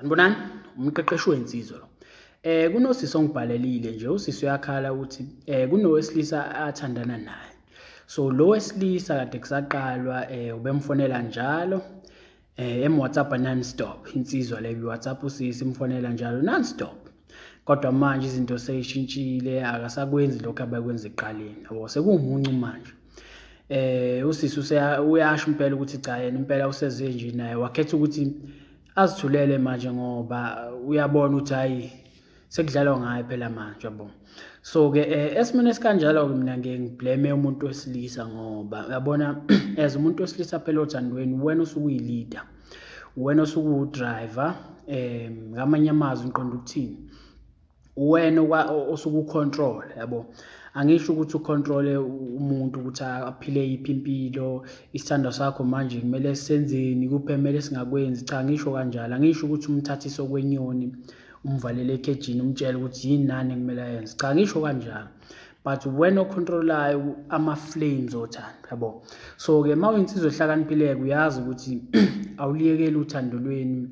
Ngibonani umqeqeshi wensizwa lo. Kunosisi ongibhalelile nje usisi uyakhala ukuthi kunowesilisa athandana naye. So lo wesilisa kade kusaqalwa ubemfonela njalo WhatsApp non-stop. Insizwa le WhatsApp usisi imfonela njalo non-stop. Kodwa manje izinto seyishintshile akasakwenzi lokho abakwenza ekuqaleni. Yabo sekuwumuncu manje. Usisi uyasho impela ukuthi cha yena impela useze nje naye wakhetha ukuthi azithulele manje ngoba uyabona ukuthi hayi sekudlalwa ngaye phela manje yabo. So ke esimene sikanjalo mina ngiblame umuntu wesilisa ngoba uyabona as umuntu wesilisa phela othandweni wena usukuyileader, wena usukudriver ngamanye amazwi ngiqonda ukuthini, wena osukucontrol yabo. Angisho ukuthi ucontrole umuntu ukuthi aphile iphi impilo, isithando sakho manje kumele senzeni kuphe kumele singakwenzi. Cha, ngisho kanjalo. Angisho ukuthi umthathise okwenyoni umvalele ekejini umtshela ukuthi yini nani kumele ayenze. Cha, ngisho kanjalo. But wena ocontrolayo ama-flames othando yabo. So ke mawuyinsizwa ehlakaniphileko uyazi ukuthi awuliyekeli uthando lweni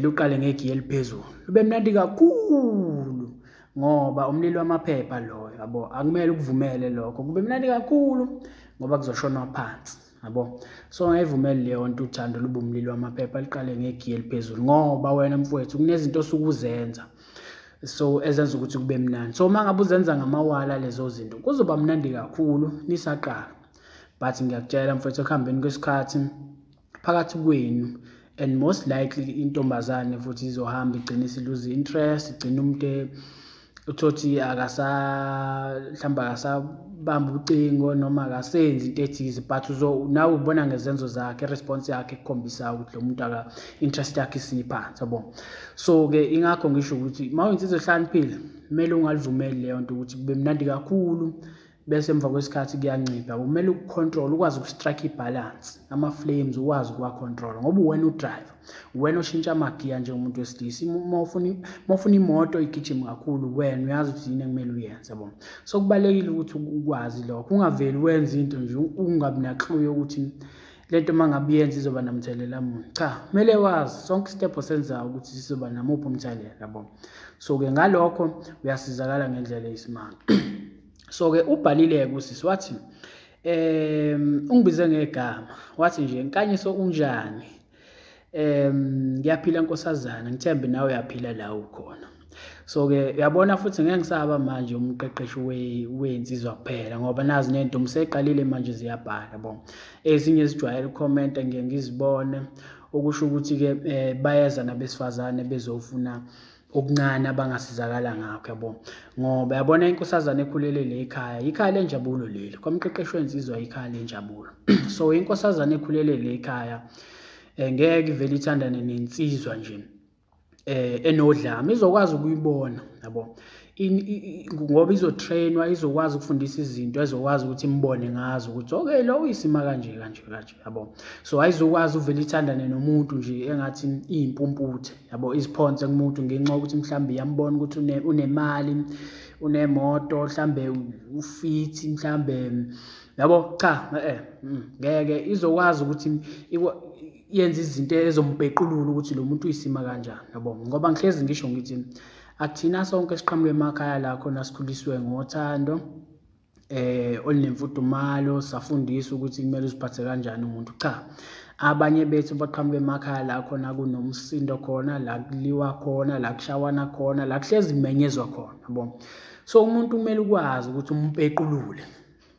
luqale ngegiye eliphezulu. Lube mnandi kakhulu ngoba umlilo wamaphepha lo yabo akumele ukuvumele lokho. Kube mnandi kakhulu ngoba kuzoshona phansi yabo. So ngayivumeli leyo nto uthando lube umlilo wamaphepha liqale ngegiye eliphezulu ngoba wena mfowethu kunezinto osukuzenza so ezenza ukuthi kube mnandi. So mangabe uzenza ngamawala lezo zinto kuzoba mnandi kakhulu nisaqala. But ngiyakutshela mfowethu ekuhambeni kwesikhathi phakathi kwenu and most likely intombazane futhi izohamba igcina isilose interest, igcina umuntu uthothi mhlawumbe akasabamba ucingo noma akasenzi into ethize, but nawe ubona ngezenzo zakhe, response yakhe ekukhombisa ukuthi lo muntu interest yakhe isiphansi yabo. So ke ingakho ngisho ukuthi mawuyinsizwa ehlakaniphile kumele ungalivumeli leyo nto ukuthi kube mnandi kakhulu bese emva kwesikhathi kuyancipha. Kumele ukucontrol, ukwazi ukustrike ibalance, ama-flames ukwazi ukuwa-control ngoba wena udriver, wena oshintsha amagiya njengomuntu wesilisa. Mawufuna imoto igijime kakhulu wena uyazi ukuthi yini ekumele uyenze yabo. So kubalekile ukuthi ukwazi lokho, ungaveli wenza into nje ungabi nakluye ukuthi lento mangabe yenza izoba namthelela muni. Cha, kumele wazi sonke step osenzayo ukuthi sizoba namuphi umthelela yabo. So ke ngalokho uyasizakala ngendlela eyisimanga. So ke ubhalile-ke usisi wathi ungibize ngegama wathi nje Nkanyiso unjani, ngiyaphila nkosazana, ngithembe nawe uyaphila la ukhona. So ke uyabona futhi ngeke ngisaba manje umqeqeshi wensizwa kuphela ngoba nazi nento mseqalile manje ziyabhala yabo. Ezinye zijwayele ucomment ngeke ngizibone okusho ukuthi ke bayeza nabesifazane bezofuna okuncane abangasizakala ngakho yabo. Ngoba yabona inkosazana ekhulele le ikhaya lenjabulo leli. Kwamqeqeshi wensizwa ikhaya lenjabulo. So inkosazana ekhulele le ikhaya ngeke ivele ithandane nensizwa nje enodlame, izokwazi ukuyibona yabo. Ngoba izotrainwa, izokwazi ukufundisa izinto ezokwazi ukuthi imbone ngazo ukuthi okay lo uyisima kanje yabo. So ayizokwazi uvele ithandane nomuntu nje engathi iyimpumputhe yabo, isiphonse kumuntu ngenxa ukuthi mhlambe iyambona ukuthi unemali, unemoto, mhlambe ufit, mhlambe yabo. Cha, ngeke izokwazi ukuthi yenza izinto ezombhequlula ukuthi lo muntu uyisima kanjani yabo. Ngoba ngihlezi ngisho ngithi akuthina sonke siqhamuke emakhaya la khona sikhuliswe ngothando olunemfudumalo, safundiswa ukuthi kumele uziphathe kanjani umuntu. Cha, abanye bethu baqhamuke emakhaya la khona kunomsindo khona, la kuliwa khona, la kushawana khona, la kuhlezi kumenyezwa khona yabo. So umuntu kumele ukwazi ukuthi umbhequlule,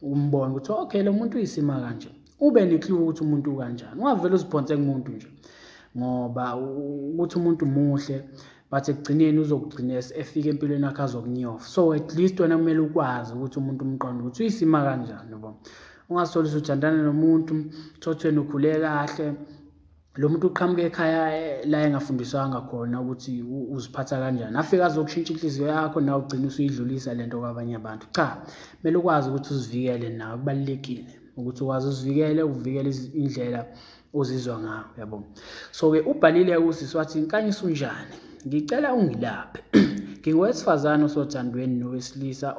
umbone ukuthi okay lo muntu uyisima kanje, ube neclue ukuthi umuntu kanjani. Ungavele uziphonse kumuntu nje ngoba ukuthi umuntu muhle but ekugcineni uzokugcina efika empilweni yakhe azokunyofa. So at least wena kumele ukwazi ukuthi umuntu umqondo ukuthi uyisima kanjani yabo. Ungasoli uthandana nomuntu thothweni ukhule kahle, lo muntu uqhamuke ekhaya la engafundiswanga khona ukuthi uziphatha kanjani, afika azokushintsha inhliziyo yakho nawe ugcina usuyidlulisa lento kwabanye abantu. Cha, kumele ukwazi ukuthi uzivikele nawe. Kubalekile ukuthi ukwazi uzivikele, uvikele indlela ozizwa ngayo yabo. So ke ubhalile usisi wathi Nkanyiso unjani, ngicela ungilaphe. Ngingowesifazane osothandweni nowesilisa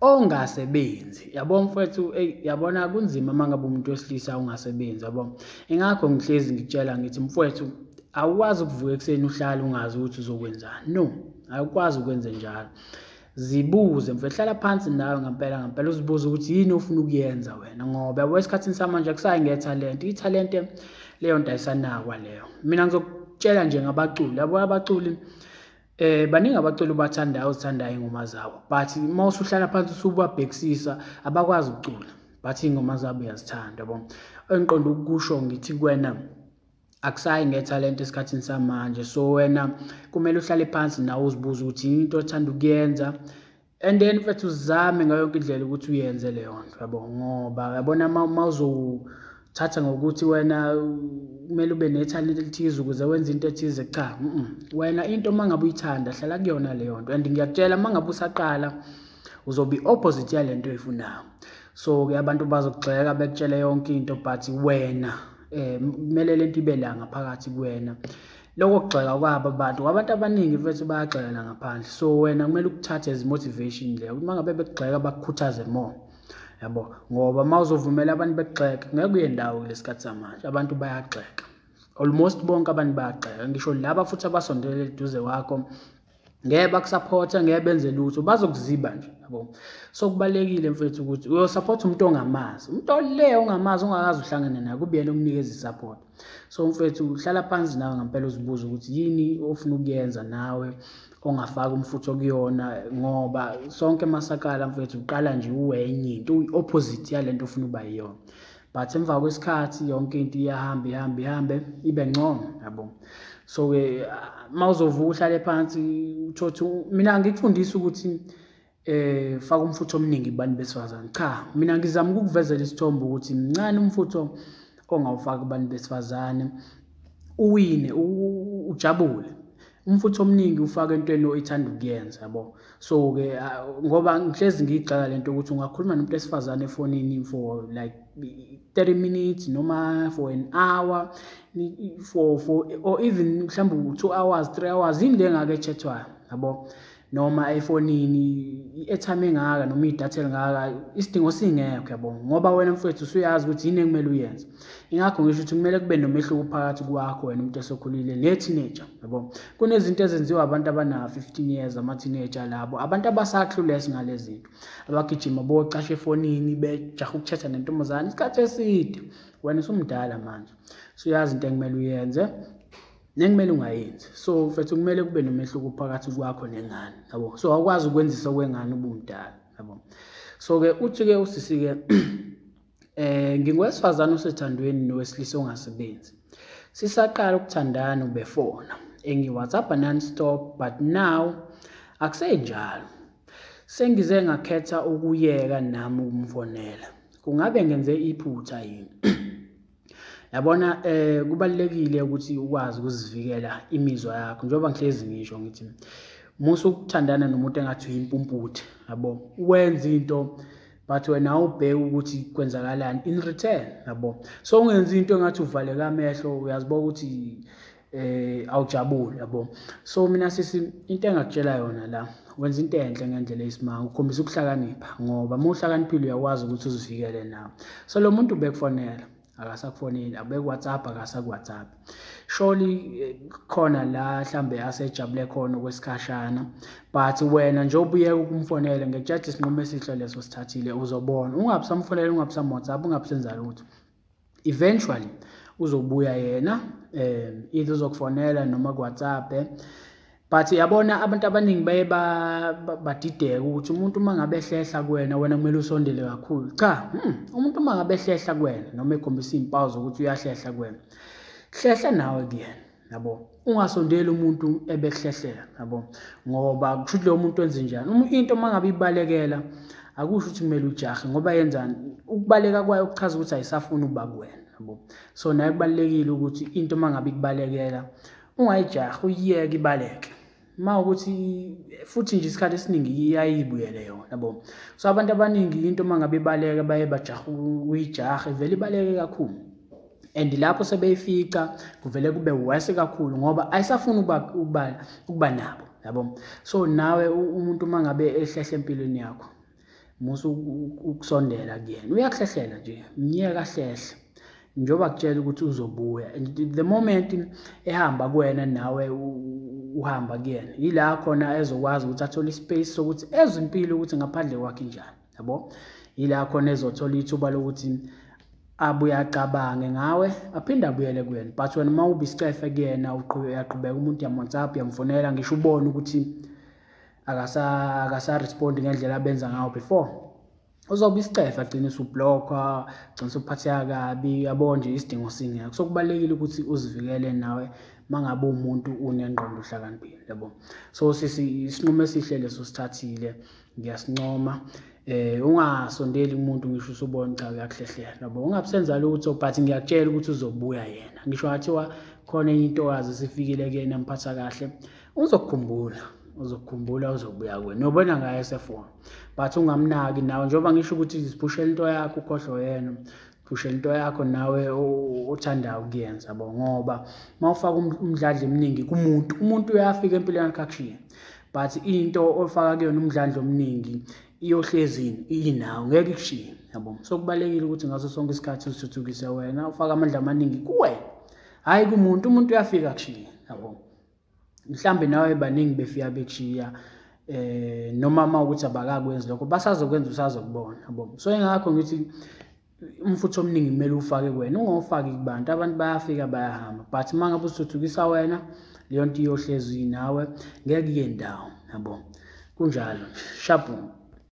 ongasebenzi yabo mfowethu. Yabona kunzima mangabe umuntu wesilisa ungasebenzi yabo. Ingakho ngihlezi ngitshela ngithi mfowethu awukwazi ukuvuka ekuseni uhlala ungazi ukuthi uzokwenzani. No, awukwazi ukwenza njalo. Zibuze mfethu, hlala phansi nawe ngempela uzibuze ukuthi yini ofuna ukuyenza wena, ngoba yabo esikhathini samanje akusayi ngethalente. Ithalente leyo nto ayisanakwa leyo. Mina ngizokutshela nje ngabaculi, yabo abaculi baningi abaculi uzithandayo ingoma zabo, but uma usuhlala phansi usubabhekisisa abakwazi ukucula, but ingoma zabo uyazithanda, yabo. Engiqonda ukusho ngithi kuwena akusayi ngethalente esikhathini samanje, so wena kumele uhlale phansi nawe uzibuze ukuthi yini into othanda ukuyenza, and then mfethu uzame ngayo yonke indlela ukuthi uyenze leyo nto, yabo. Ngoba yabona uma uzothatha ngokuthi wena kumele ube nethalente elithize ukuze wenze into ethize, cha, wena into uma ngabe uyithanda hlala kuyona leyo nto, and ngiyakutshela uma ngabe usaqala uzobe opposite yale nto oyifunayo. So-ke abantu bazokugxeka bekutshele yonke into, but wena kumele lento ibe la ngaphakathi kuwena. Lokho kugxeka kwabo abantu abaningi mfethu bayagxeka la ngaphandle, so wena kumele ukuthathe as motivation leyo, uma ngabe bekugxeka bakukhuthaze more, yabo. Ngoba uma uzovumela abantu bekugxeka ngeke uye ndawo kulesikhathi samanje, abantu bayagxeka, almost bonke abantu bayagxeka, ngisho laba futhi abasondele eduze kwakho ngeke bakusupporta, ngeke benze lutho, bazokuziba nje, yabo. So kubalekile mfethu ukuthi uyosupport umuntu ongamazi, umuntu le ongamazi ongakazi uhlangane naye, kube yena okunikeza isupport. So mfethu uhlala phansi nawe ngempela uzibuza ukuthi yini ofuna ukuyenza nawe ongafaka umfutho kuyona, ngoba sonke masakala mfethu uqala nje uwenye into uyi-opposite yalento ofuna ukuba yiyona, but emva kwesikhathi yonke into ihambe ibe ngcono, yabo. So-ke mawuzovuka uhlale phansi uthothi, mina ngikufundisa ukuthi faka umfutho omningi kubantu besifazane. Cha, mina ngizama ukukuvezela isithombe ukuthi mncane umfutho ongawufaka kubantu besifazane, uwine, ujabule. Umfutho omningi ufaka entweni oyithanda ukuyenza, yabo. So-ke ngoba ngihlezi ngiyigxeka lento ukuthi ungakhuluma nomuntu wesifazane efonini for like 30 minutes noma for an hour, or even mhlawumbe 2 hours 3 hours, yini le ngake echethwayo, yabo. Noma efonini i-airtime engaka noma idatha elingaka, isidingo singekho, yabo. Ngoba wena mfethu usuyazi ukuthi yini ekumele uyenze. Ingakho ngisho ukuthi kumele kube nomehluko phakathi kwakho wena umuntu esekhulile ne-teenager, yabo. Kunezinto ezenziwa abantu abana 15 years, ama-teenager labo, abantu abasaklulesi ngalezi zinto, abagijima bocasha efonini bejaha ukuthetha nentombazane isikhathi eside. Wena usumdala manje, usuyazi into ekumele uyenze nekumele ungayenzi. So mfethu kumele kube nomehluko phakathi kwakho nengane, yabo. So awukwazi ukwenzisa kwengane ubumdala, yabo. So-ke uthi-ke usisi-ke ngingowesifazane osethandweni nowesilisa ongasebenzi. Sisaqala ukuthandana ubefona engi-WhatsApp non-stop, but now akusenjalo. Sengize ngakhetha ukuyeka nami ukumfonela. Kungabe ngenze iphutha yini? Yabona kubalekile ukuthi ukwazi ukuzivikela imizwa yakho, njengoba ngihlezi ngisho ngithi musu ukuthandana nomuntu engathi uyimpumputhe, yabo. Wenza into but wena ubheke ukuthi kwenzakalani in return, yabo. So ungenza into engathi uvaleka amehlo, uyaziboka ukuthi awujabule, yabo. So mina sisi into engakutshela yona la, wenza into enhle ngendlela eyisimanga, ukhombisa ukuhlakanipha, ngoba uma uhlakaniphile uyakwazi ukuthi uzivikele nawe. So lo muntu ubekufonela akasakufoneli, abek-WhatsApp akasaku-WhatsApp, surely khona la mhlambe asejabule khona kwesikhashana, but wena nje ubuyeka ukumfonela ngekutshela isinqumo esihle leso sithathile, uzobona. Ungabisamfonela, ungabisamWhatsApp, ungabisenza lutho, eventually uzobuya yena, either uzokufonela noma ku-WhatsApp. But yabona abantu abaningi baye badideka ukuthi umuntu uma ngabe ehlehla kuwena, wena kumele usondele kakhulu. Cha, umuntu uma ngabe ehlehla kuwena noma ekhombisa izimpawu zokuthi uyahlehla kuwena, hlehla nawe kuyena, yabo. Ungasondeli umuntu ebekuhlehlela, yabo. Ngoba kusho ukuthi lo muntu wenze njani. Into uma ngabe ibalekela akusho ukuthi kumele ujahe, ngoba yenzani, ukubaleka kwayo ukuchaza ukuthi ayisafuni ukuba kuwena, yabo. So naye kubalekile ukuthi into uma ngabe ikubalekela ungayijahi, uyiyeke ibaleke. Ma ukuthi futhi nje isikhathi esiningi iyayibuyele yona, yabo. So abantu abaningi into uma ngabe ibaleka baye bajaha uyijahe, vele ibaleke kakhulu, and lapho sebeyifica kuvele kube worse kakhulu ngoba ayisafuni ukuba nabo, yabo. So nawe umuntu uma ngabe ehlehla empilweni yakho, musu ukusondela kuyena, uyakuhlehlela nje, mnyeka hlehle, njengoba kutshela ukuthi uzobuya, and the moment ehamba kuwena nawe uhamba kuyena, yila khona ezokwazi ukuthi athole ispace sokuthi ezwe impilo ukuthi ngaphandle kwakhe njani, yabo. Yila khona ezothola ithuba lokuthi abuye acabange ngawe aphinde abuyele kuyena. But wena uma ubisicefe kuyena uyaqhubeka umuntu uyamWhatsApp uyamfonela ngisho ubone ukuthi akasa-respond ngendlela abenza ngayo before, uzobe isicefe agcine usubhlokha, agcine usuphatheka kabi, yabo nje isidingo singekho. So kubalulekile ukuthi uzivikele nawe mangabe umuntu unengqondo uhlakaniphile, yabo. So isinqumo esihle leso sithathile, ngiyasincoma. Ungasondeli umuntu ngisho usubona cha uyakuhlehlela, yabo. Ungabusenza lutho, but ngiyakutshela ukuthi uzobuya yena. Ngisho wathiwa khona intokazi sifikile kuyena mphatha kahle, uzokukhumbula uzobuya kuwena, nobona ngaye sefona. But ungamnaki nawe, njengoba ngisho ukuthi ziphushela into yakho ukhohlwe yena, phushela into yakho nawe othandayo ukuyenza, yabo. Ngoba mawufaka umdlandla eminingi umuntu uyafika empilweni yakhe akushiye, but into ofaka kuyona umdlandla omningi iyohlezini inawo, ngeke ikushiye, yabo. So kubalekile ukuthi ngaso sonke isikhathi uzithuthukise wena, ufaka amandla amaningi kuwena, hayi kumuntu. Umuntu uyafika akushiye, yabo. Mhlambe nawe baningi befika bekushiya, noma mawukuthi abakakwenzi lokho basazokwenza usazokubona, yabo. So engakho ngithi umfutho omningi kumele ufake kuwena, ungawufaki kubantu. Abantu bayafika bayahamba, but mangabe usithuthukisa wena, leyo nto iyohlezi nawe, ngeke iye ndawo, yabo. Kunjalo, shabu.